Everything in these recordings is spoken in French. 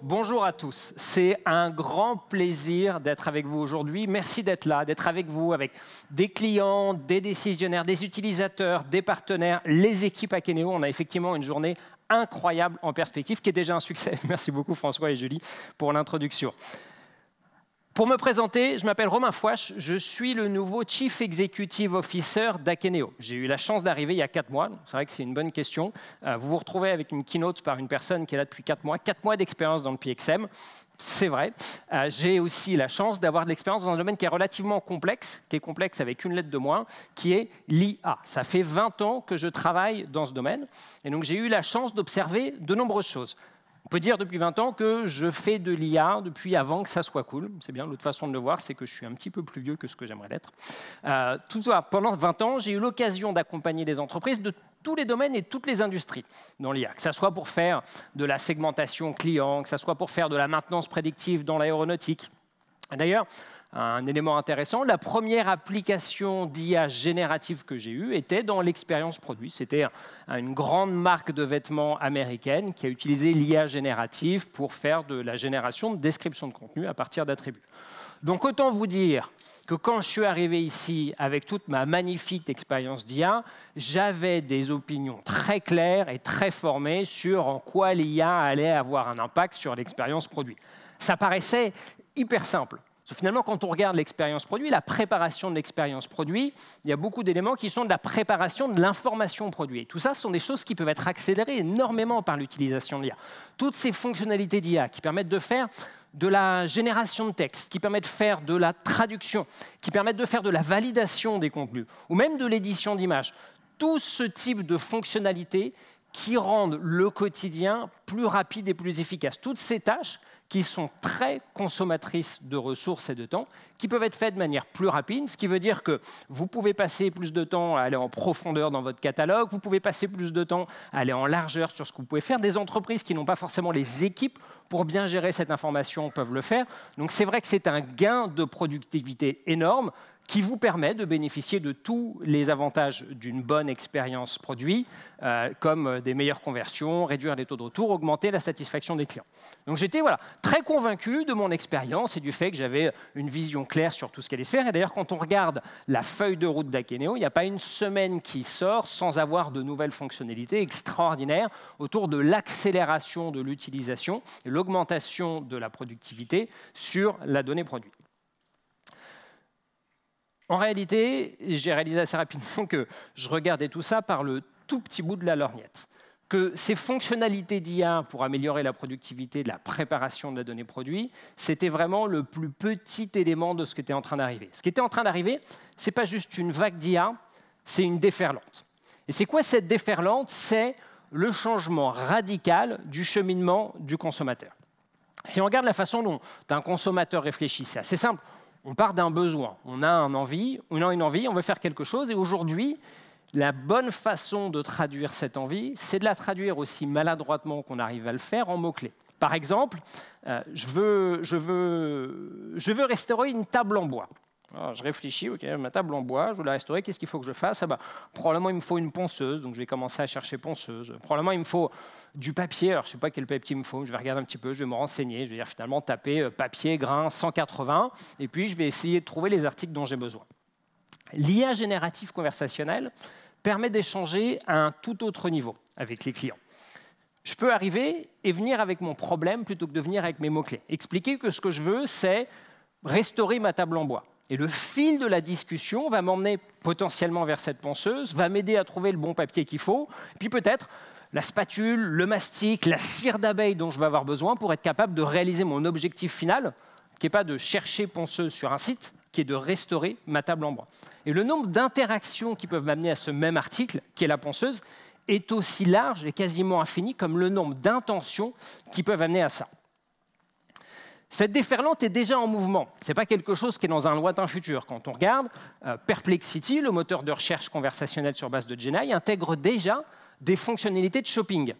Bonjour à tous. C'est un grand plaisir d'être avec vous aujourd'hui. Merci d'être là, d'être avec vous, avec des clients, des décisionnaires, des utilisateurs, des partenaires, les équipes Akeneo. On a effectivement une journée incroyable en perspective, qui est déjà un succès. Merci beaucoup François et Julie pour l'introduction. Pour me présenter, je m'appelle Romain Fouache, je suis le nouveau Chief Executive Officer d'Akeneo. J'ai eu la chance d'arriver il y a 4 mois, c'est vrai que c'est une bonne question. Vous vous retrouvez avec une keynote par une personne qui est là depuis 4 mois d'expérience dans le PXM, c'est vrai. J'ai aussi la chance d'avoir de l'expérience dans un domaine qui est relativement complexe, avec une lettre de moins, qui est l'IA. Ça fait 20 ans que je travaille dans ce domaine, et donc j'ai eu la chance d'observer de nombreuses choses. On peut dire depuis 20 ans que je fais de l'IA depuis avant que ça soit cool. C'est bien, l'autre façon de le voir, c'est que je suis un petit peu plus vieux que ce que j'aimerais l'être. Tout ça, pendant 20 ans, j'ai eu l'occasion d'accompagner des entreprises de tous les domaines et toutes les industries dans l'IA, que ce soit pour faire de la segmentation client, que ce soit pour faire de la maintenance prédictive dans l'aéronautique. D'ailleurs, un élément intéressant, la première application d'IA générative que j'ai eue était dans l'expérience produit. C'était une grande marque de vêtements américaine qui a utilisé l'IA générative pour faire de la génération de description de contenu à partir d'attributs. Donc autant vous dire que quand je suis arrivé ici avec toute ma magnifique expérience d'IA, j'avais des opinions très claires et très formées sur en quoi l'IA allait avoir un impact sur l'expérience produit. Ça paraissait hyper simple. Finalement, quand on regarde l'expérience produit, la préparation de l'expérience produit, il y a beaucoup d'éléments qui sont de la préparation de l'information produit. Tout ça, ce sont des choses qui peuvent être accélérées énormément par l'utilisation de l'IA. Toutes ces fonctionnalités d'IA qui permettent de faire de la génération de texte, qui permettent de faire de la traduction, qui permettent de faire de la validation des contenus, ou même de l'édition d'images. Tout ce type de fonctionnalités qui rendent le quotidien plus rapide et plus efficace. Toutes ces tâches qui sont très consommatrices de ressources et de temps, qui peuvent être faites de manière plus rapide, ce qui veut dire que vous pouvez passer plus de temps à aller en profondeur dans votre catalogue, vous pouvez passer plus de temps à aller en largeur sur ce que vous pouvez faire. Des entreprises qui n'ont pas forcément les équipes pour bien gérer cette information peuvent le faire. Donc c'est vrai que c'est un gain de productivité énorme qui vous permet de bénéficier de tous les avantages d'une bonne expérience produit, comme des meilleures conversions, réduire les taux de retour, augmenter la satisfaction des clients. Donc j'étais très convaincu de mon expérience et du fait que j'avais une vision claire sur tout ce qu'elle allait se faire. Et d'ailleurs, quand on regarde la feuille de route d'Akeneo, il n'y a pas une semaine qui sort sans avoir de nouvelles fonctionnalités extraordinaires autour de l'accélération de l'utilisation et l'augmentation de la productivité sur la donnée produit. En réalité, j'ai réalisé assez rapidement que je regardais tout ça par le tout petit bout de la lorgnette. Que ces fonctionnalités d'IA pour améliorer la productivité de la préparation de la donnée produit, c'était vraiment le plus petit élément de ce qui était en train d'arriver. Ce qui était en train d'arriver, ce n'est pas juste une vague d'IA, c'est une déferlante. Et c'est quoi cette déferlante? C'est le changement radical du cheminement du consommateur. Si on regarde la façon dont un consommateur réfléchit, c'est assez simple. On part d'un besoin, on a une envie, on veut faire quelque chose. Et aujourd'hui, la bonne façon de traduire cette envie, c'est de la traduire aussi maladroitement qu'on arrive à le faire en mots-clés. Par exemple, je veux restaurer une table en bois. Alors, je réfléchis, ok, ma table en bois, je veux la restaurer, qu'est-ce qu'il faut que je fasse? Probablement, il me faut une ponceuse, donc je vais commencer à chercher ponceuse. Probablement, il me faut du papier, alors je ne sais pas quel papier il me faut, je vais regarder un petit peu, je vais me renseigner, je vais dire finalement taper papier, grain, 180, et puis je vais essayer de trouver les articles dont j'ai besoin. L'IA générative conversationnelle permet d'échanger à un tout autre niveau avec les clients. Je peux arriver et venir avec mon problème plutôt que de venir avec mes mots-clés. Expliquer que ce que je veux, c'est restaurer ma table en bois. Et le fil de la discussion va m'emmener potentiellement vers cette ponceuse, va m'aider à trouver le bon papier qu'il faut, puis peut-être la spatule, le mastic, la cire d'abeille dont je vais avoir besoin pour être capable de réaliser mon objectif final, qui n'est pas de chercher ponceuse sur un site, qui est de restaurer ma table en bois. Et le nombre d'interactions qui peuvent m'amener à ce même article, qui est la ponceuse, est aussi large et quasiment infini comme le nombre d'intentions qui peuvent amener à ça. Cette déferlante est déjà en mouvement. Ce n'est pas quelque chose qui est dans un lointain futur. Quand on regarde, Perplexity, le moteur de recherche conversationnelle sur base de Gemini, intègre déjà des fonctionnalités de shopping.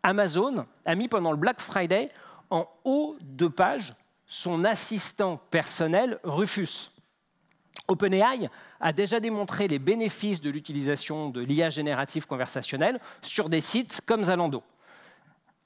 Amazon a mis pendant le Black Friday en haut de page son assistant personnel Rufus. OpenAI a déjà démontré les bénéfices de l'utilisation de l'IA générative conversationnelle sur des sites comme Zalando.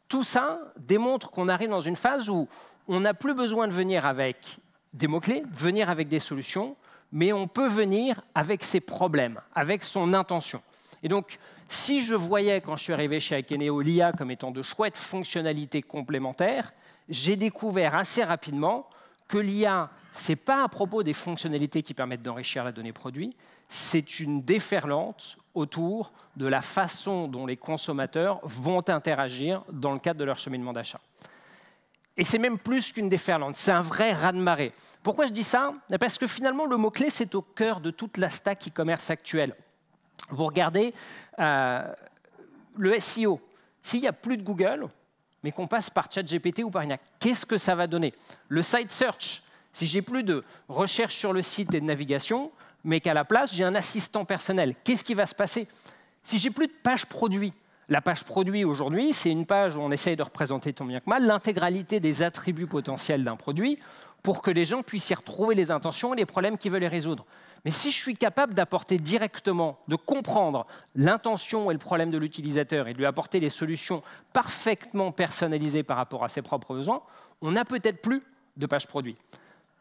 Tout ça démontre qu'on arrive dans une phase où on n'a plus besoin de venir avec des mots-clés, de venir avec des solutions, mais on peut venir avec ses problèmes, avec son intention. Et donc, si je voyais, quand je suis arrivé chez Akeneo, l'IA comme étant de chouettes fonctionnalités complémentaires, j'ai découvert assez rapidement que l'IA, ce n'est pas à propos des fonctionnalités qui permettent d'enrichir la donnée produit, c'est une déferlante autour de la façon dont les consommateurs vont interagir dans le cadre de leur cheminement d'achat. Et c'est même plus qu'une déferlante, c'est un vrai raz-de-marée. Pourquoi je dis ça? Parce que finalement, le mot-clé, c'est au cœur de toute la stack e-commerce actuelle. Vous regardez le SEO. S'il n'y a plus de Google, mais qu'on passe par ChatGPT ou par INAC, qu'est-ce que ça va donner? Le site search, si j'ai plus de recherche sur le site et de navigation, mais qu'à la place, j'ai un assistant personnel, qu'est-ce qui va se passer? Si j'ai plus de page produit, la page produit aujourd'hui, c'est une page où on essaye de représenter tant bien que mal l'intégralité des attributs potentiels d'un produit pour que les gens puissent y retrouver les intentions et les problèmes qu'ils veulent les résoudre. Mais si je suis capable d'apporter directement, de comprendre l'intention et le problème de l'utilisateur et de lui apporter des solutions parfaitement personnalisées par rapport à ses propres besoins, on n'a peut-être plus de page produit.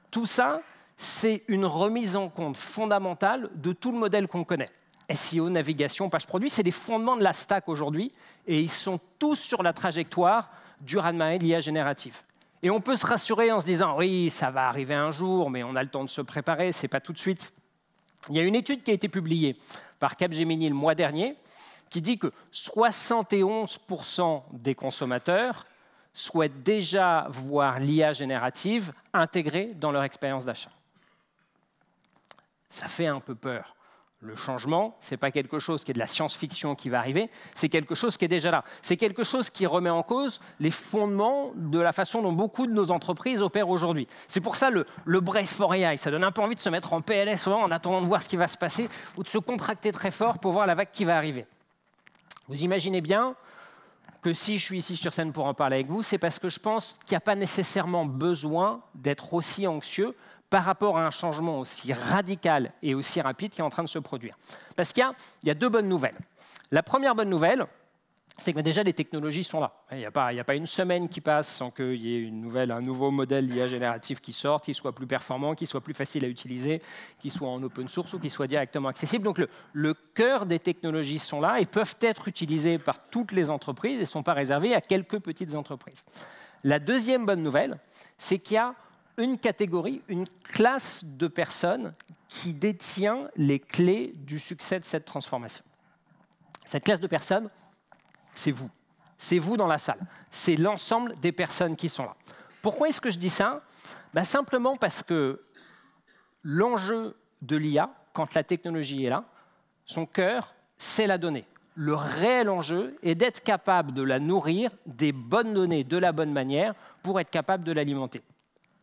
Tout ça, c'est une remise en compte fondamentale de tout le modèle qu'on connaît. SEO, navigation, page produit, c'est des fondements de la stack aujourd'hui et ils sont tous sur la trajectoire du raz-de-marée de l'IA générative. Et on peut se rassurer en se disant « oui, ça va arriver un jour, mais on a le temps de se préparer, ce n'est pas tout de suite ». Il y a une étude qui a été publiée par Capgemini le mois dernier qui dit que 71% des consommateurs souhaitent déjà voir l'IA générative intégrée dans leur expérience d'achat. Ça fait un peu peur. Le changement, ce n'est pas quelque chose qui est de la science-fiction qui va arriver, c'est quelque chose qui est déjà là. C'est quelque chose qui remet en cause les fondements de la façon dont beaucoup de nos entreprises opèrent aujourd'hui. C'est pour ça le Brace for AI, ça donne un peu envie de se mettre en PLS en attendant de voir ce qui va se passer ou de se contracter très fort pour voir la vague qui va arriver. Vous imaginez bien que si je suis ici sur scène pour en parler avec vous, c'est parce que je pense qu'il n'y a pas nécessairement besoin d'être aussi anxieux par rapport à un changement aussi radical et aussi rapide qui est en train de se produire. Parce qu'il y a deux bonnes nouvelles. La première bonne nouvelle, c'est que déjà les technologies sont là. Il n'y a pas une semaine qui passe sans qu'il y ait un nouveau modèle d'IA générative qui sorte, qui soit plus performant, qui soit plus facile à utiliser, qui soit en open source ou qui soit directement accessible. Donc le cœur des technologies sont là et peuvent être utilisées par toutes les entreprises et ne sont pas réservées à quelques petites entreprises. La deuxième bonne nouvelle, c'est qu'il y a une catégorie, une classe de personnes qui détient les clés du succès de cette transformation. Cette classe de personnes, c'est vous. C'est vous dans la salle. C'est l'ensemble des personnes qui sont là. Pourquoi est-ce que je dis ça? Simplement parce que l'enjeu de l'IA, quand la technologie est là, son cœur, c'est la donnée. Le réel enjeu est d'être capable de la nourrir des bonnes données de la bonne manière pour être capable de l'alimenter.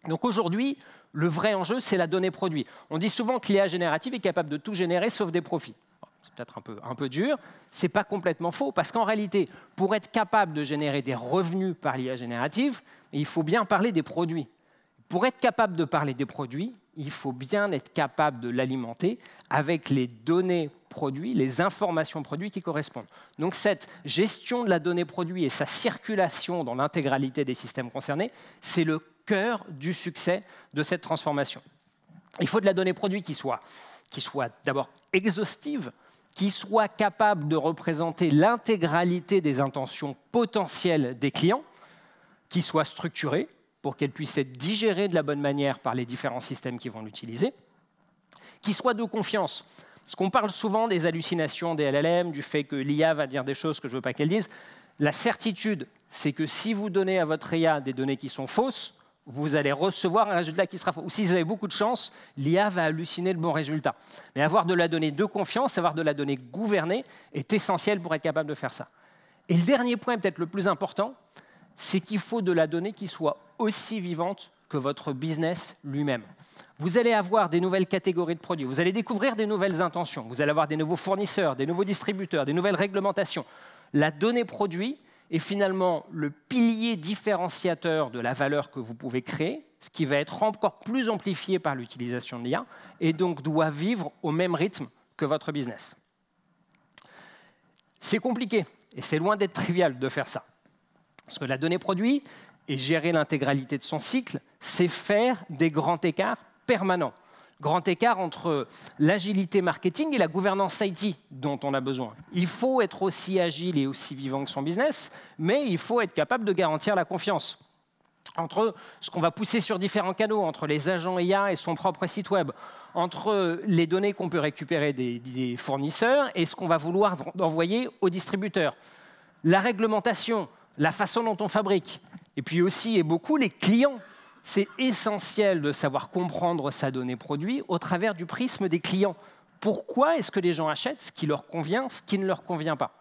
Donc aujourd'hui, le vrai enjeu, c'est la donnée produit. On dit souvent que l'IA générative est capable de tout générer sauf des profits. C'est peut-être un peu dur, ce n'est pas complètement faux, parce qu'en réalité, pour être capable de générer des revenus par l'IA générative, il faut bien parler des produits. Pour être capable de parler des produits, il faut bien être capable de l'alimenter avec les données produits, les informations produits qui correspondent. Donc cette gestion de la donnée produit et sa circulation dans l'intégralité des systèmes concernés, c'est le cœur du succès de cette transformation. Il faut de la donnée produit qui soit d'abord exhaustive, qui soit capable de représenter l'intégralité des intentions potentielles des clients, qui soit structurée pour qu'elle puisse être digérée de la bonne manière par les différents systèmes qui vont l'utiliser, qui soit de confiance. Parce qu'on parle souvent des hallucinations des LLM, du fait que l'IA va dire des choses que je ne veux pas qu'elle dise. La certitude, c'est que si vous donnez à votre IA des données qui sont fausses, vous allez recevoir un résultat qui sera faux. Ou si vous avez beaucoup de chance, l'IA va halluciner le bon résultat. Mais avoir de la donnée de confiance, avoir de la donnée gouvernée est essentiel pour être capable de faire ça. Et le dernier point, peut-être le plus important, c'est qu'il faut de la donnée qui soit aussi vivante que votre business lui-même. Vous allez avoir des nouvelles catégories de produits, vous allez découvrir des nouvelles intentions, vous allez avoir des nouveaux fournisseurs, des nouveaux distributeurs, des nouvelles réglementations. La donnée produit est finalement le pilier différenciateur de la valeur que vous pouvez créer, ce qui va être encore plus amplifié par l'utilisation de l'IA, et donc doit vivre au même rythme que votre business. C'est compliqué, et c'est loin d'être trivial de faire ça. Parce que la donnée produit et gérer l'intégralité de son cycle, c'est faire des grands écarts permanents. Grand écart entre l'agilité marketing et la gouvernance IT dont on a besoin. Il faut être aussi agile et aussi vivant que son business, mais il faut être capable de garantir la confiance. Entre ce qu'on va pousser sur différents canaux, entre les agents IA et son propre site web, entre les données qu'on peut récupérer des fournisseurs et ce qu'on va vouloir envoyer aux distributeurs. La réglementation, la façon dont on fabrique, et puis aussi et beaucoup les clients. C'est essentiel de savoir comprendre sa donnée produit au travers du prisme des clients. Pourquoi est-ce que les gens achètent ce qui leur convient, ce qui ne leur convient pas?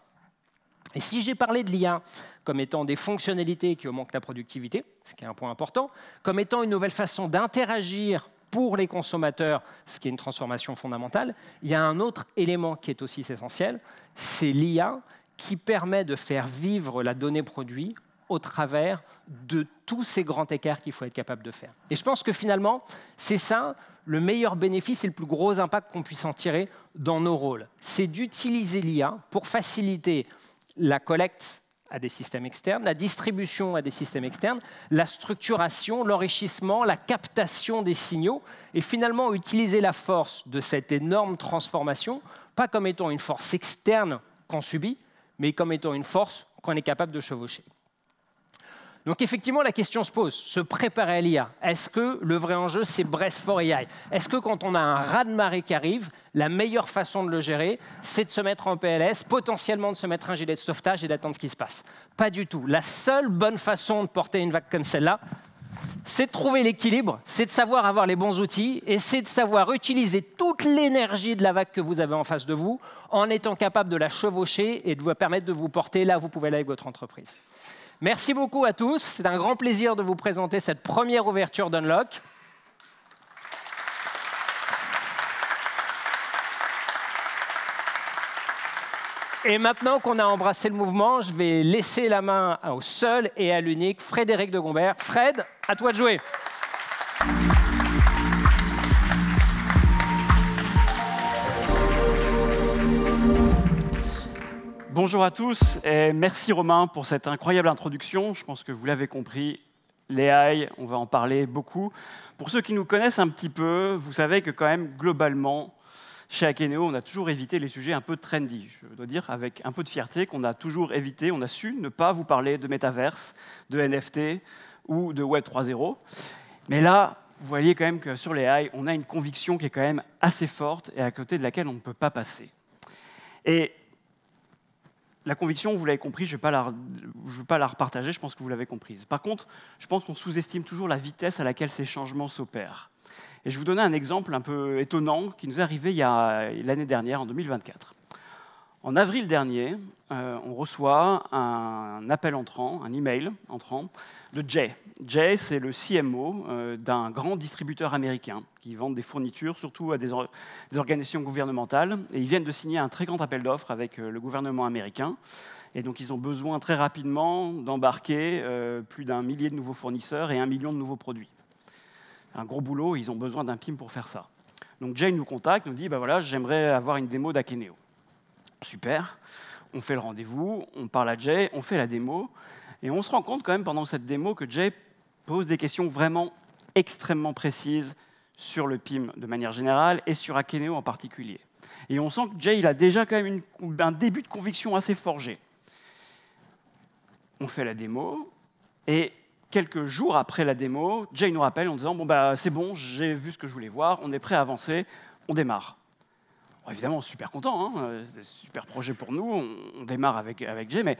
Et si j'ai parlé de l'IA comme étant des fonctionnalités qui augmentent la productivité, ce qui est un point important, comme étant une nouvelle façon d'interagir pour les consommateurs, ce qui est une transformation fondamentale, il y a un autre élément qui est aussi essentiel, c'est l'IA qui permet de faire vivre la donnée produit au travers de tous ces grands écarts qu'il faut être capable de faire. Et je pense que finalement, c'est ça le meilleur bénéfice et le plus gros impact qu'on puisse en tirer dans nos rôles. C'est d'utiliser l'IA pour faciliter la collecte à des systèmes externes, la distribution à des systèmes externes, la structuration, l'enrichissement, la captation des signaux, et finalement utiliser la force de cette énorme transformation, pas comme étant une force externe qu'on subit, mais comme étant une force qu'on est capable de chevaucher. Donc effectivement, la question se pose, se préparer à l'IA. Est-ce que le vrai enjeu, c'est Brace for AI? Est-ce que quand on a un raz-de-marée qui arrive, la meilleure façon de le gérer, c'est de se mettre en PLS, potentiellement de se mettre un gilet de sauvetage et d'attendre ce qui se passe? Pas du tout. La seule bonne façon de porter une vague comme celle-là, c'est de trouver l'équilibre, c'est de savoir avoir les bons outils et c'est de savoir utiliser toute l'énergie de la vague que vous avez en face de vous en étant capable de la chevaucher et de vous permettre de vous porter là où vous pouvez aller avec votre entreprise. Merci beaucoup à tous. C'est un grand plaisir de vous présenter cette première ouverture d'Unlock. Et maintenant qu'on a embrassé le mouvement, je vais laisser la main au seul et à l'unique Frédéric de Gombert. Fred, à toi de jouer. Bonjour à tous et merci Romain pour cette incroyable introduction. Je pense que vous l'avez compris, l'AI, on va en parler beaucoup. Pour ceux qui nous connaissent un petit peu, vous savez que quand même globalement, chez Akeneo, on a toujours évité les sujets un peu trendy. Je dois dire avec un peu de fierté qu'on a toujours évité, on a su ne pas vous parler de métaverse, de NFT ou de Web 3.0. Mais là, vous voyez quand même que sur l'AI, on a une conviction qui est quand même assez forte et à côté de laquelle on ne peut pas passer. Et la conviction, vous l'avez compris, je ne veux pas la repartager, je pense que vous l'avez comprise. Par contre, je pense qu'on sous-estime toujours la vitesse à laquelle ces changements s'opèrent. Et je vais vous donner un exemple un peu étonnant qui nous est arrivé l'année dernière, en 2024. En avril dernier, on reçoit un appel entrant, un email entrant de Jay. Jay, c'est le CMO d'un grand distributeur américain qui vend des fournitures, surtout à des organisations gouvernementales. Et ils viennent de signer un très grand appel d'offres avec le gouvernement américain. Et donc, ils ont besoin très rapidement d'embarquer plus d'1 millier de nouveaux fournisseurs et 1 million de nouveaux produits. Un gros boulot, ils ont besoin d'un PIM pour faire ça. Donc, Jay nous contacte, nous dit, bah voilà, j'aimerais avoir une démo d'Akeneo. Super, on fait le rendez-vous, on parle à Jay, on fait la démo. Et on se rend compte quand même pendant cette démo que Jay pose des questions vraiment extrêmement précises sur le PIM de manière générale et sur Akeneo en particulier. Et on sent que Jay il a déjà quand même un début de conviction assez forgé. On fait la démo et quelques jours après la démo, Jay nous rappelle en disant « Bon, bah, c'est bon, j'ai vu ce que je voulais voir, on est prêt à avancer, on démarre ». Bon, évidemment, super content, hein, super projet pour nous, on démarre avec Jay, mais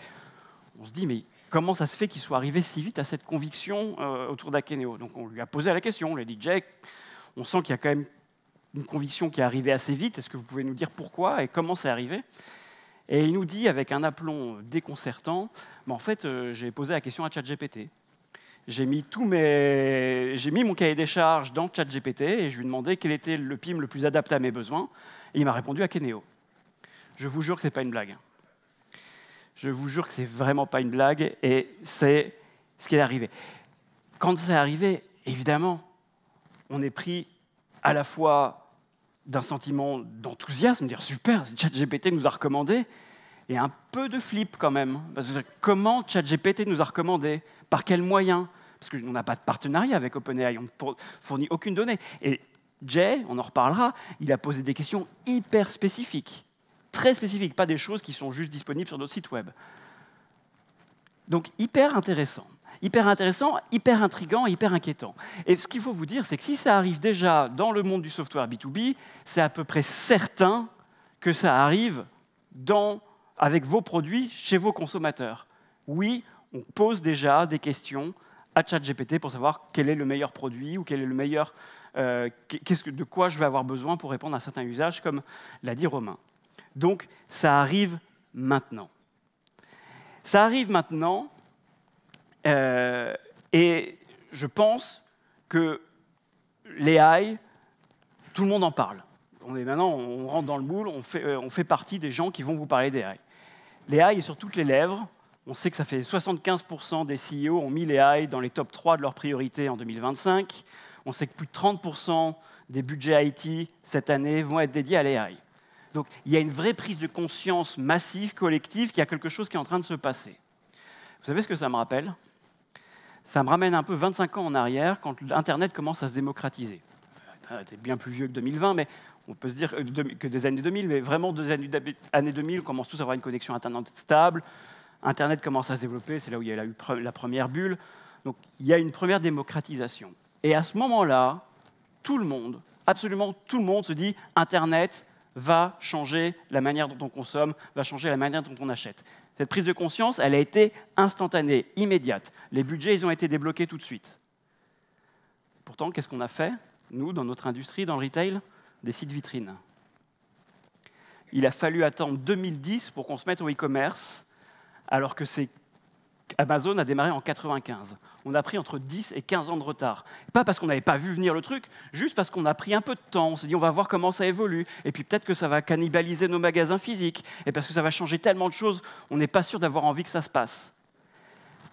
on se dit « Mais comment ça se fait qu'il soit arrivé si vite à cette conviction autour d'Akeneo ?» Donc on lui a posé la question, on lui a dit « Jay, on sent qu'il y a quand même une conviction qui est arrivée assez vite, est-ce que vous pouvez nous dire pourquoi et comment c'est arrivé ?» Et il nous dit avec un aplomb déconcertant en fait, j'ai posé la question à ChatGPT. J'ai mis mon cahier des charges dans ChatGPT et je lui ai demandé quel était le PIM le plus adapté à mes besoins. Et il m'a répondu Akeneo. Je vous jure que ce n'est pas une blague. Je vous jure que ce n'est vraiment pas une blague et c'est ce qui est arrivé. Quand c'est arrivé, évidemment, on est pris à la fois d'un sentiment d'enthousiasme, dire super, ChatGPT nous a recommandé, Et un peu de flip quand même. Parce que comment ChatGPT nous a recommandé? Par quels moyens? Parce qu'on n'a pas de partenariat avec OpenAI, on ne fournit aucune donnée. Et Jay, on en reparlera, il a posé des questions hyper spécifiques, très spécifiques, pas des choses qui sont juste disponibles sur notre site web. Donc hyper intéressant, hyper intriguant, hyper inquiétant. Et ce qu'il faut vous dire, c'est que si ça arrive déjà dans le monde du software B2B, c'est à peu près certain que ça arrive avec vos produits chez vos consommateurs. Oui, on pose déjà des questions à ChatGPT pour savoir quel est le meilleur produit ou quel est le meilleur, de quoi je vais avoir besoin pour répondre à certains usages, comme l'a dit Romain. Donc, ça arrive maintenant. Ça arrive maintenant, et je pense que l'AI, tout le monde en parle. Maintenant, on rentre dans le moule, on fait partie des gens qui vont vous parler d'AI. L'AI est sur toutes les lèvres. On sait que ça fait 75% des CEO ont mis l'AI dans les top 3 de leurs priorités en 2025. On sait que plus de 30% des budgets IT cette année vont être dédiés à l'AI. Donc, il y a une vraie prise de conscience massive, collective, qu'il y a quelque chose qui est en train de se passer. Vous savez ce que ça me rappelle? Ça me ramène un peu 25 ans en arrière, quand Internet commence à se démocratiser. Internet est bien plus vieux que 2020, mais on peut se dire que des années 2000, mais vraiment des années 2000, on commence tous à avoir une connexion Internet stable. Internet commence à se développer, c'est là où il y a eu la première bulle. Donc, il y a une première démocratisation. Et à ce moment-là, tout le monde, absolument tout le monde se dit « Internet va changer la manière dont on consomme, va changer la manière dont on achète ». Cette prise de conscience, elle a été instantanée, immédiate. Les budgets, ils ont été débloqués tout de suite. Pourtant, qu'est-ce qu'on a fait, nous, dans notre industrie, dans le retail? Des sites vitrines. Il a fallu attendre 2010 pour qu'on se mette au e-commerce, alors que Amazon a démarré en 1995. On a pris entre 10 et 15 ans de retard. Pas parce qu'on n'avait pas vu venir le truc, juste parce qu'on a pris un peu de temps. On s'est dit, on va voir comment ça évolue. Et puis peut-être que ça va cannibaliser nos magasins physiques. Et parce que ça va changer tellement de choses, on n'est pas sûr d'avoir envie que ça se passe.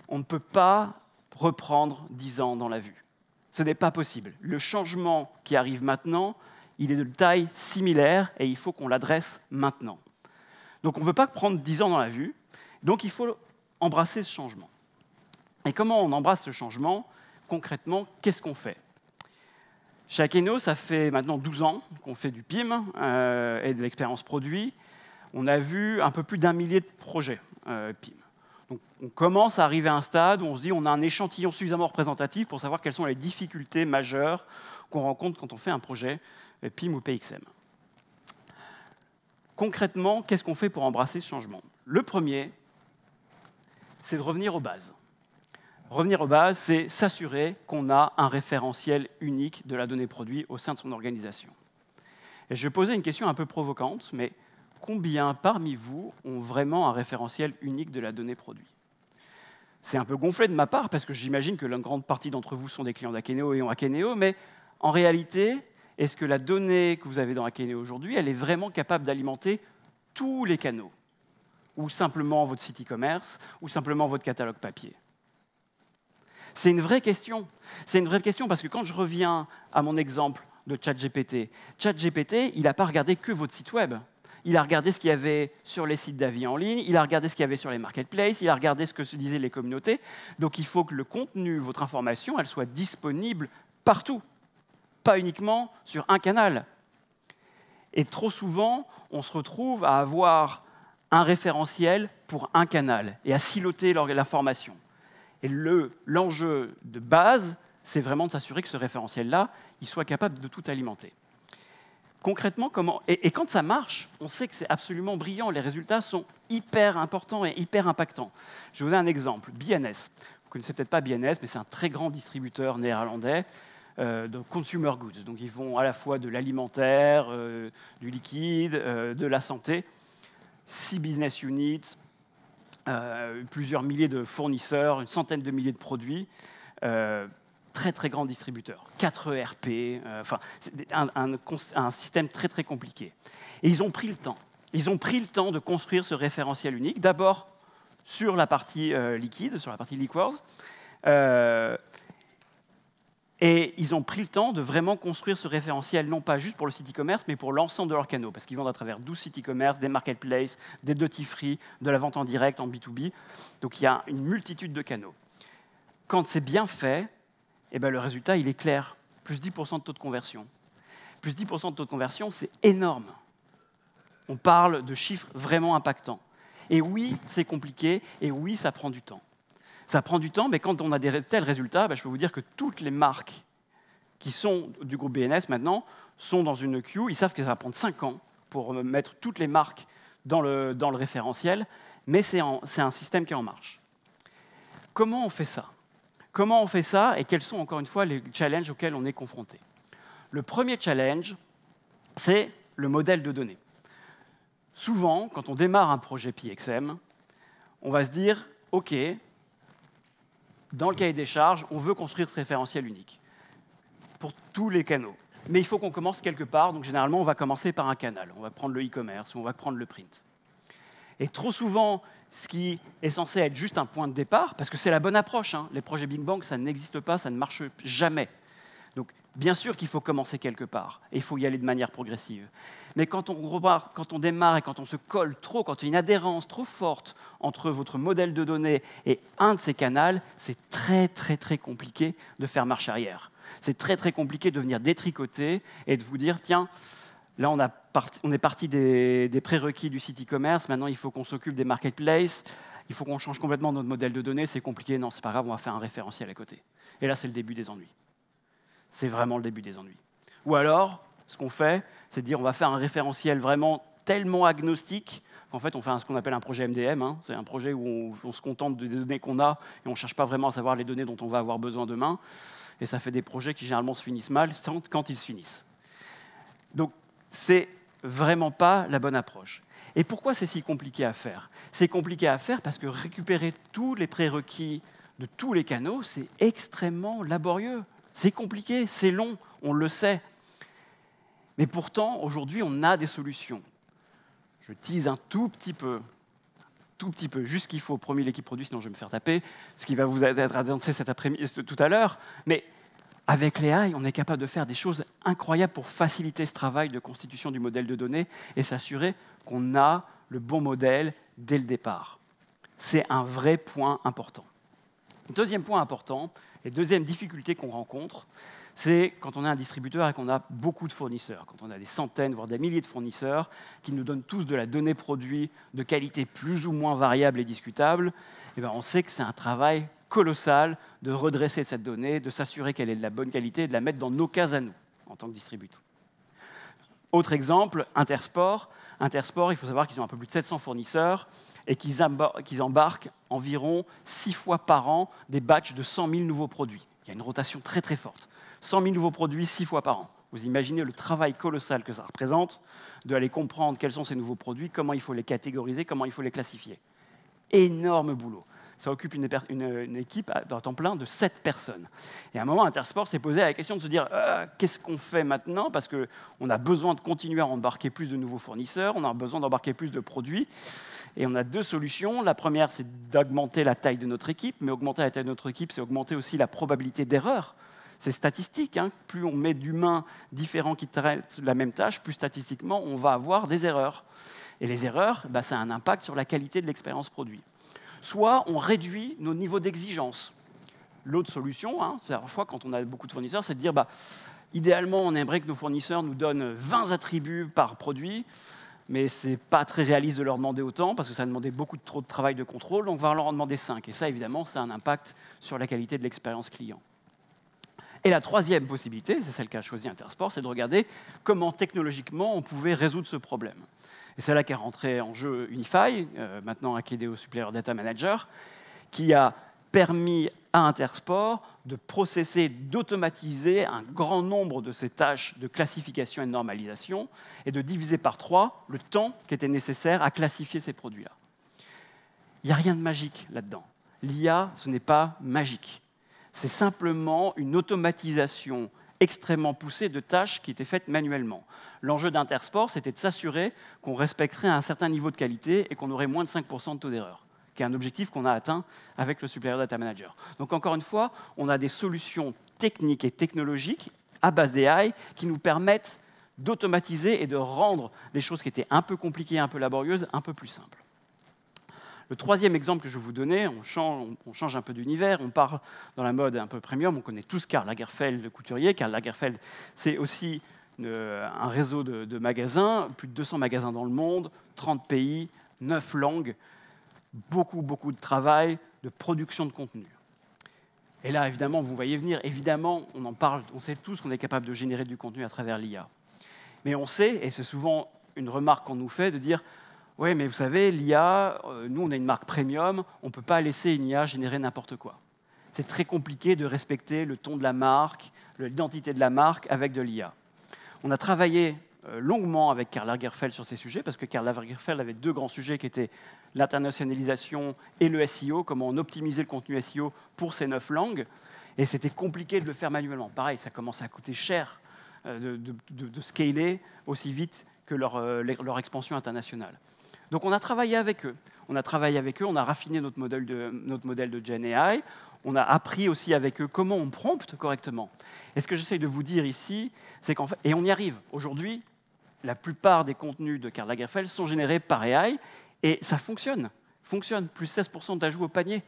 On ne peut pas reprendre 10 ans dans la vue. Ce n'est pas possible. Le changement qui arrive maintenant, il est de taille similaire et il faut qu'on l'adresse maintenant. Donc on ne veut pas prendre 10 ans dans la vue. Donc il faut embrasser ce changement. Et comment on embrasse ce changement? Concrètement, qu'est-ce qu'on fait? Chez Akeno, ça fait maintenant 12 ans qu'on fait du PIM et de l'expérience produit. On a vu un peu plus d'1 millier de projets PIM. Donc on commence à arriver à un stade où on se dit on a un échantillon suffisamment représentatif pour savoir quelles sont les difficultés majeures qu'on rencontre quand on fait un projet PIM ou PXM. Concrètement, qu'est-ce qu'on fait pour embrasser ce changement? Le premier, c'est de revenir aux bases. Revenir aux bases, c'est s'assurer qu'on a un référentiel unique de la donnée produit au sein de son organisation. Et je vais poser une question un peu provocante, mais combien parmi vous ont vraiment un référentiel unique de la donnée produit? C'est un peu gonflé de ma part, parce que j'imagine que la grande partie d'entre vous sont des clients d'Akeneo et ont Akeneo, mais en réalité, est-ce que la donnée que vous avez dans Akeneo aujourd'hui, elle est vraiment capable d'alimenter tous les canaux? Ou simplement votre site e-commerce, ou simplement votre catalogue papier? C'est une vraie question. C'est une vraie question parce que quand je reviens à mon exemple de ChatGPT, ChatGPT, il n'a pas regardé que votre site web. Il a regardé ce qu'il y avait sur les sites d'avis en ligne, il a regardé ce qu'il y avait sur les marketplaces, il a regardé ce que se disaient les communautés. Donc il faut que le contenu, votre information, elle soit disponible partout, pas uniquement sur un canal. Et trop souvent, on se retrouve à avoir un référentiel pour un canal et à siloter l'information. Et l'enjeu de base, c'est vraiment de s'assurer que ce référentiel-là, il soit capable de tout alimenter. Concrètement, comment? Et quand ça marche, on sait que c'est absolument brillant. Les résultats sont hyper importants et hyper impactants. Je vais vous donner un exemple. B&S. Vous ne connaissez peut-être pas B&S, mais c'est un très grand distributeur néerlandais de consumer goods. Donc ils font à la fois de l'alimentaire, du liquide, de la santé. 6 business units, plusieurs milliers de fournisseurs, une centaine de milliers de produits. Très, très grand distributeur. 4 ERP, c'est un système très, très compliqué. Et ils ont pris le temps. Ils ont pris le temps de construire ce référentiel unique, d'abord sur la partie liquide, sur la partie liqueurs. Et ils ont pris le temps de vraiment construire ce référentiel, non pas juste pour le site e-commerce, mais pour l'ensemble de leurs canaux, parce qu'ils vendent à travers 12 sites e-commerce, des marketplaces, des duty free, de la vente en direct, en B2B. Donc il y a une multitude de canaux. Quand c'est bien fait, eh ben, le résultat, il est clair. Plus 10% de taux de conversion. Plus 10% de taux de conversion, c'est énorme. On parle de chiffres vraiment impactants. Et oui, c'est compliqué, et oui, ça prend du temps. Ça prend du temps, mais quand on a des tels résultats, je peux vous dire que toutes les marques qui sont du groupe BNS maintenant sont dans une queue. Ils savent que ça va prendre 5 ans pour mettre toutes les marques dans le référentiel, mais c'est un système qui est en marche. Comment on fait ça? Comment on fait ça et quels sont, encore une fois, les challenges auxquels on est confronté? Le premier challenge, c'est le modèle de données. Souvent, quand on démarre un projet PXM, on va se dire, OK, dans le cahier des charges, on veut construire ce référentiel unique pour tous les canaux. Mais il faut qu'on commence quelque part, donc généralement, on va commencer par un canal. On va prendre le e-commerce, on va prendre le print. Et trop souvent, ce qui est censé être juste un point de départ, parce que c'est la bonne approche, hein, les projets Big Bang, ça n'existe pas, ça ne marche jamais. Donc, bien sûr qu'il faut commencer quelque part, et il faut y aller de manière progressive. Mais quand on démarre et quand on se colle trop, quand il y a une adhérence trop forte entre votre modèle de données et un de ces canaux, c'est très, très, très compliqué de faire marche arrière. C'est très, très compliqué de venir détricoter et de vous dire, tiens, là, on est parti des prérequis du site e-commerce, maintenant, il faut qu'on s'occupe des marketplaces, il faut qu'on change complètement notre modèle de données, c'est compliqué, non, c'est pas grave, on va faire un référentiel à côté. Et là, c'est le début des ennuis. C'est vraiment le début des ennuis. Ou alors, ce qu'on fait, c'est de dire on va faire un référentiel vraiment tellement agnostique qu'en fait, on fait ce qu'on appelle un projet MDM. Hein. C'est un projet où on se contente des données qu'on a et on ne cherche pas vraiment à savoir les données dont on va avoir besoin demain. Et ça fait des projets qui généralement se finissent mal quand ils se finissent. Donc, c'est vraiment pas la bonne approche. Et pourquoi c'est si compliqué à faire? C'est compliqué à faire parce que récupérer tous les prérequis de tous les canaux, c'est extrêmement laborieux. C'est compliqué, c'est long, on le sait. Mais pourtant, aujourd'hui, on a des solutions. Je tease un tout petit peu, juste ce qu'il faut, promis l'équipe produit, sinon je vais me faire taper, ce qui va vous être annoncé tout à l'heure. Mais avec les AI, on est capable de faire des choses incroyables pour faciliter ce travail de constitution du modèle de données et s'assurer qu'on a le bon modèle dès le départ. C'est un vrai point important. Deuxième point important, et deuxième difficulté qu'on rencontre, c'est quand on est un distributeur et qu'on a beaucoup de fournisseurs, quand on a des centaines, voire des milliers de fournisseurs qui nous donnent tous de la donnée produit de qualité plus ou moins variable et discutable, et on sait que c'est un travail colossal de redresser cette donnée, de s'assurer qu'elle est de la bonne qualité et de la mettre dans nos cases à nous, en tant que distributeur. Autre exemple, Intersport. Intersport, il faut savoir qu'ils ont un peu plus de 700 fournisseurs et qu'ils embarquent environ 6 fois par an des batchs de 100 000 nouveaux produits. Il y a une rotation très très forte. 100 000 nouveaux produits, 6 fois par an. Vous imaginez le travail colossal que ça représente d'aller comprendre quels sont ces nouveaux produits, comment il faut les catégoriser, comment il faut les classifier. Énorme boulot. Ça occupe une équipe à temps plein de 7 personnes. Et à un moment, Intersport s'est posé la question de se dire qu'est-ce qu'on fait maintenant? Parce qu'on a besoin de continuer à embarquer plus de nouveaux fournisseurs, on a besoin d'embarquer plus de produits. Et on a 2 solutions. La première, c'est d'augmenter la taille de notre équipe. Mais augmenter la taille de notre équipe, c'est augmenter aussi la probabilité d'erreur. C'est statistique. Hein. Plus on met d'humains différents qui traitent la même tâche, plus statistiquement, on va avoir des erreurs. Et les erreurs, ça a un impact sur la qualité de l'expérience produit. Soit on réduit nos niveaux d'exigence. L'autre solution, c'est parfois quand on a beaucoup de fournisseurs, c'est de dire idéalement, on aimerait que nos fournisseurs nous donnent 20 attributs par produit, mais ce n'est pas très réaliste de leur demander autant, parce que ça demandait trop de travail de contrôle, donc on va leur en demander 5. Et ça, évidemment, ça a un impact sur la qualité de l'expérience client. Et la troisième possibilité, c'est celle qu'a choisi Intersport, c'est de regarder comment technologiquement on pouvait résoudre ce problème. Et c'est là qu'est rentré en jeu Unify, maintenant Akideo Supplier Data Manager, qui a permis à Intersport de processer, d'automatiser un grand nombre de ces tâches de classification et de normalisation et de diviser par 3 le temps qui était nécessaire à classifier ces produits-là. Il n'y a rien de magique là-dedans. L'IA, ce n'est pas magique. C'est simplement une automatisation extrêmement poussée de tâches qui étaient faites manuellement. L'enjeu d'Intersport, c'était de s'assurer qu'on respecterait un certain niveau de qualité et qu'on aurait moins de 5% de taux d'erreur, qui est un objectif qu'on a atteint avec le Supplier Data Manager. Donc encore une fois, on a des solutions techniques et technologiques à base d'AI qui nous permettent d'automatiser et de rendre des choses qui étaient un peu compliquées, un peu laborieuses, un peu plus simples. Le troisième exemple que je vais vous donner, on change un peu d'univers, on part dans la mode un peu premium, on connaît tous Karl Lagerfeld, le couturier. Karl Lagerfeld, c'est aussi un réseau de magasins, plus de 200 magasins dans le monde, 30 pays, 9 langues, beaucoup de travail, de production de contenu. Et là, évidemment, vous voyez venir, évidemment, on en parle, on sait tous qu'on est capable de générer du contenu à travers l'IA. Mais on sait, et c'est souvent une remarque qu'on nous fait, de dire « Ouais, mais vous savez, l'IA, nous, on est une marque premium, on ne peut pas laisser une IA générer n'importe quoi. C'est très compliqué de respecter le ton de la marque, l'identité de la marque avec de l'IA. » On a travaillé longuement avec Karl Lagerfeld sur ces sujets, parce que Karl Lagerfeld avait deux grands sujets qui étaient l'internationalisation et le SEO, comment on optimisait le contenu SEO pour ces 9 langues. Et c'était compliqué de le faire manuellement. Pareil, ça commençait à coûter cher de scaler aussi vite que leur expansion internationale. Donc on a travaillé avec eux. On a raffiné notre modèle de Gen AI. On a appris aussi avec eux comment on prompte correctement. Et ce que j'essaie de vous dire ici, c'est qu'en fait, et on y arrive. Aujourd'hui, la plupart des contenus de Karl Lagerfeld sont générés par AI, et ça fonctionne. Plus 16% d'ajouts au panier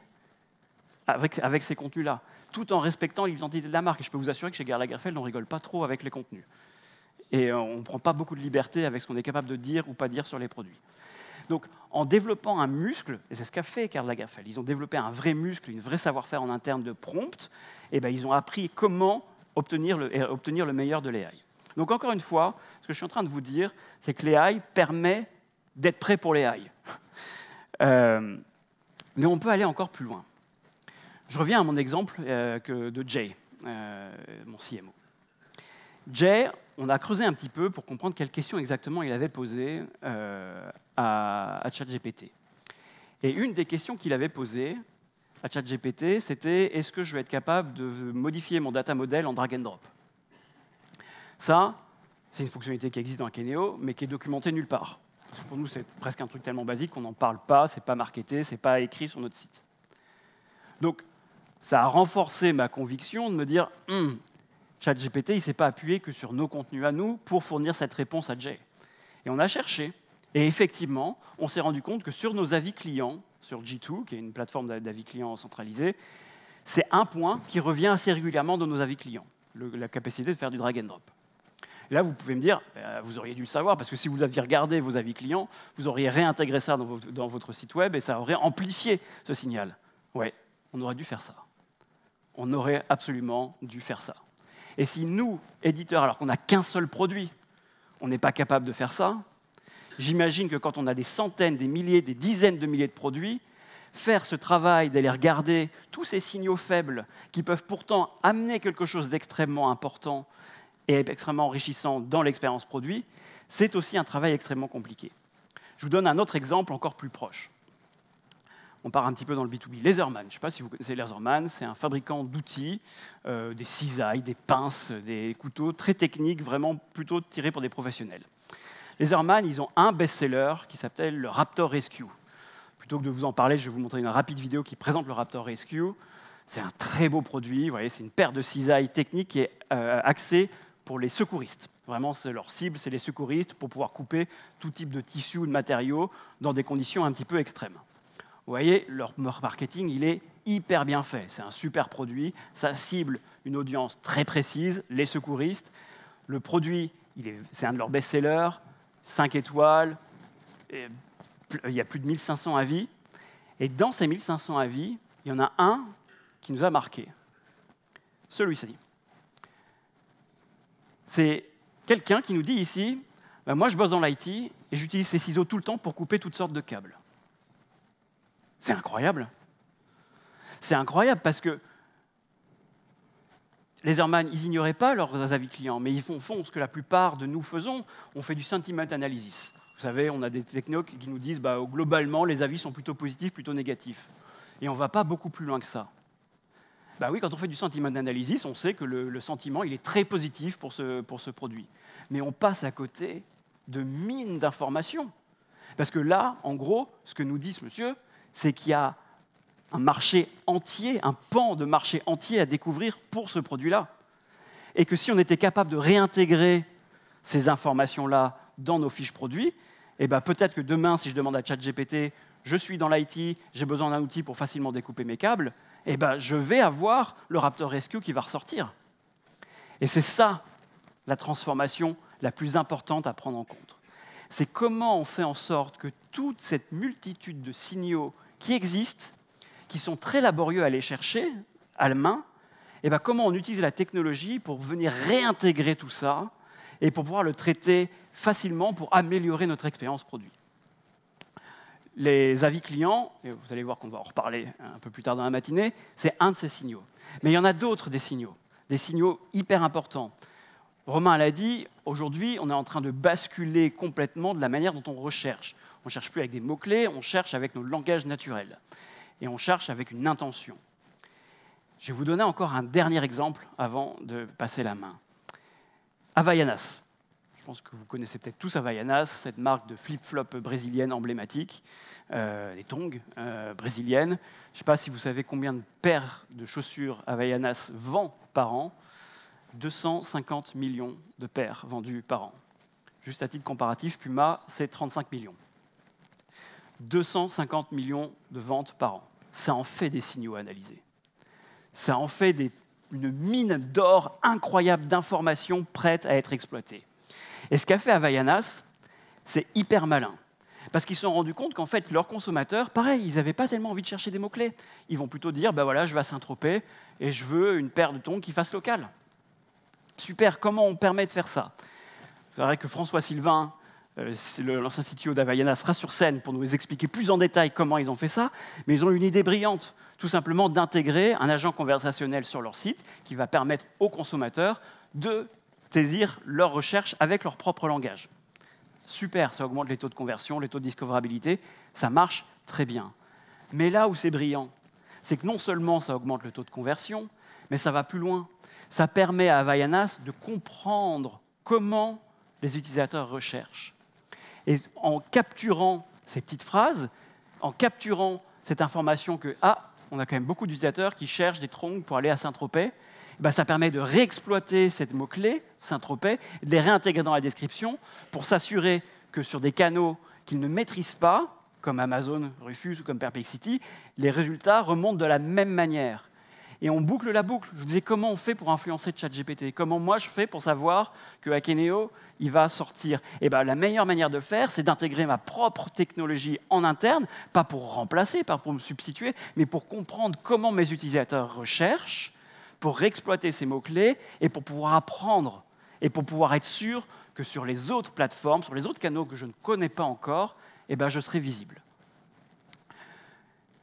avec ces contenus-là, tout en respectant l'identité de la marque. Et je peux vous assurer que chez Karl Lagerfeld, on ne rigole pas trop avec les contenus. Et on ne prend pas beaucoup de liberté avec ce qu'on est capable de dire ou pas dire sur les produits. Donc, en développant un muscle, et c'est ce qu'a fait Karl Lagerfeld, ils ont développé un vrai muscle, une vraie savoir-faire en interne de prompt, et ben, ils ont appris comment obtenir le meilleur de l'AI. Donc, encore une fois, ce que je suis en train de vous dire, c'est que l'AI permet d'être prêt pour l'AI. Mais on peut aller encore plus loin. Je reviens à mon exemple de Jay, mon CMO. Jay, on a creusé un petit peu pour comprendre quelles questions exactement il avait posées à ChatGPT. Et une des questions qu'il avait posées à ChatGPT, c'était « Est-ce que je vais être capable de modifier mon data model en drag and drop ?» Ça, c'est une fonctionnalité qui existe dans Akeneo, mais qui est documentée nulle part. Parce que pour nous, c'est presque un truc tellement basique qu'on n'en parle pas, c'est pas marketé, c'est pas écrit sur notre site. Donc, ça a renforcé ma conviction de me dire ChatGPT, il ne s'est pas appuyé que sur nos contenus à nous pour fournir cette réponse à Jay. Et on a cherché. Et effectivement, on s'est rendu compte que sur nos avis clients, sur G2, qui est une plateforme d'avis clients centralisée, c'est un point qui revient assez régulièrement dans nos avis clients, la capacité de faire du drag and drop. Et là, vous pouvez me dire, vous auriez dû le savoir, parce que si vous aviez regardé vos avis clients, vous auriez réintégré ça dans votre site web et ça aurait amplifié ce signal. Ouais, on aurait dû faire ça. On aurait absolument dû faire ça. Et si nous, éditeurs, alors qu'on n'a qu'un seul produit, on n'est pas capable de faire ça, j'imagine que quand on a des centaines, des milliers, des dizaines de milliers de produits, faire ce travail d'aller regarder tous ces signaux faibles qui peuvent pourtant amener quelque chose d'extrêmement important et extrêmement enrichissant dans l'expérience produit, c'est aussi un travail extrêmement compliqué. Je vous donne un autre exemple encore plus proche. On part un petit peu dans le B2B. Laserman, je ne sais pas si vous connaissez Laserman, c'est un fabricant d'outils, des cisailles, des pinces, des couteaux très techniques, vraiment plutôt tirés pour des professionnels. Laserman, ils ont un best-seller qui s'appelle le Raptor Rescue. Plutôt que de vous en parler, je vais vous montrer une rapide vidéo qui présente le Raptor Rescue. C'est un très beau produit, vous voyez, c'est une paire de cisailles techniques qui est axée pour les secouristes. Vraiment, leur cible, c'est les secouristes pour pouvoir couper tout type de tissu ou de matériaux dans des conditions un petit peu extrêmes. Vous voyez, leur marketing, il est hyper bien fait. C'est un super produit, ça cible une audience très précise, les secouristes. Le produit, c'est un de leurs best-sellers, 5 étoiles, il y a plus de 1500 avis. Et dans ces 1500 avis, il y en a un qui nous a marqué. Celui-ci. C'est quelqu'un qui nous dit ici, moi je bosse dans l'IT et j'utilise ces ciseaux tout le temps pour couper toutes sortes de câbles. C'est incroyable. C'est incroyable parce que Laserman, ils n'ignoraient pas leurs avis clients, mais ils font ce que la plupart de nous faisons, on fait du sentiment analysis. Vous savez, on a des technos qui nous disent globalement, les avis sont plutôt positifs, plutôt négatifs. Et on ne va pas beaucoup plus loin que ça. Oui, quand on fait du sentiment analysis, on sait que le sentiment il est très positif pour ce produit. Mais on passe à côté de mines d'informations. Parce que là, en gros, ce que nous dit ce monsieur, c'est qu'il y a un marché entier, un pan de marché entier à découvrir pour ce produit-là. Et que si on était capable de réintégrer ces informations-là dans nos fiches produits, eh ben peut-être que demain, si je demande à ChatGPT, je suis dans l'IT, j'ai besoin d'un outil pour facilement découper mes câbles, eh ben je vais avoir le Raptor Rescue qui va ressortir. Et c'est ça, la transformation la plus importante à prendre en compte. C'est comment on fait en sorte que toute cette multitude de signaux qui existent, qui sont très laborieux à aller chercher à la main, et bien comment on utilise la technologie pour venir réintégrer tout ça et pour pouvoir le traiter facilement pour améliorer notre expérience produit. Les avis clients, et vous allez voir qu'on va en reparler un peu plus tard dans la matinée, c'est un de ces signaux. Mais il y en a d'autres des signaux hyper importants. Romain l'a dit, aujourd'hui, on est en train de basculer complètement de la manière dont on recherche. On ne cherche plus avec des mots-clés, on cherche avec nos langages naturels. Et on cherche avec une intention. Je vais vous donner encore un dernier exemple avant de passer la main. Havaianas. Je pense que vous connaissez peut-être tous Havaianas, cette marque de flip-flop brésilienne emblématique, des tongs brésiliennes. Je ne sais pas si vous savez combien de paires de chaussures Havaianas vend par an. 250 millions de paires vendues par an. Juste à titre comparatif, Puma, c'est 35 millions. 250 millions de ventes par an. Ça en fait des signaux à analyser. Ça en fait une mine d'or incroyable d'informations prêtes à être exploitées. Et ce qu'a fait Havaianas, c'est hyper malin. Parce qu'ils se sont rendus compte qu'en fait, leurs consommateurs, pareil, ils n'avaient pas tellement envie de chercher des mots-clés. Ils vont plutôt dire, ben voilà, je vais à Saint-Tropez et je veux une paire de tongs qui fasse local. Super, comment on permet de faire ça? C'est vrai que François Sylvain, l'ancien CTO d'Havaianas, sera sur scène pour nous expliquer plus en détail comment ils ont fait ça, mais ils ont une idée brillante, tout simplement d'intégrer un agent conversationnel sur leur site qui va permettre aux consommateurs de saisir leurs recherches avec leur propre langage. Super, ça augmente les taux de conversion, les taux de discoverabilité, ça marche très bien. Mais là où c'est brillant, c'est que non seulement ça augmente le taux de conversion, mais ça va plus loin. Ça permet à Havaianas de comprendre comment les utilisateurs recherchent. Et en capturant ces petites phrases, en capturant cette information que on a quand même beaucoup d'utilisateurs qui cherchent des tongs pour aller à Saint-Tropez, ça permet de réexploiter cette mot-clé, Saint-Tropez, de les réintégrer dans la description pour s'assurer que sur des canaux qu'ils ne maîtrisent pas, comme Amazon, Rufus ou comme Perplexity, les résultats remontent de la même manière. Et on boucle la boucle. Je vous disais comment on fait pour influencer ChatGPT, comment moi je fais pour savoir que Akeneo, il va sortir. Et la meilleure manière de faire, c'est d'intégrer ma propre technologie en interne, pas pour remplacer, pas pour me substituer, mais pour comprendre comment mes utilisateurs recherchent, pour réexploiter ces mots-clés et pour pouvoir apprendre et pour pouvoir être sûr que sur les autres plateformes, sur les autres canaux que je ne connais pas encore, je serai visible.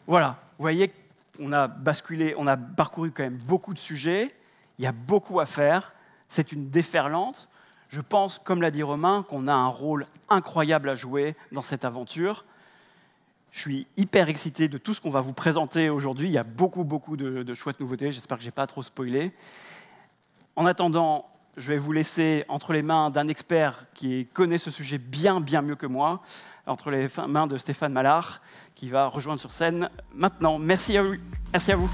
Voilà, vous voyez, on a parcouru quand même beaucoup de sujets, il y a beaucoup à faire, c'est une déferlante. Je pense, comme l'a dit Romain, qu'on a un rôle incroyable à jouer dans cette aventure. Je suis hyper excité de tout ce qu'on va vous présenter aujourd'hui. Il y a beaucoup de chouettes nouveautés. J'espère que je n'ai pas trop spoilé. En attendant, je vais vous laisser entre les mains d'un expert qui connaît ce sujet bien mieux que moi, entre les mains de Stéphane Mallard, qui va rejoindre sur scène maintenant. Merci à vous.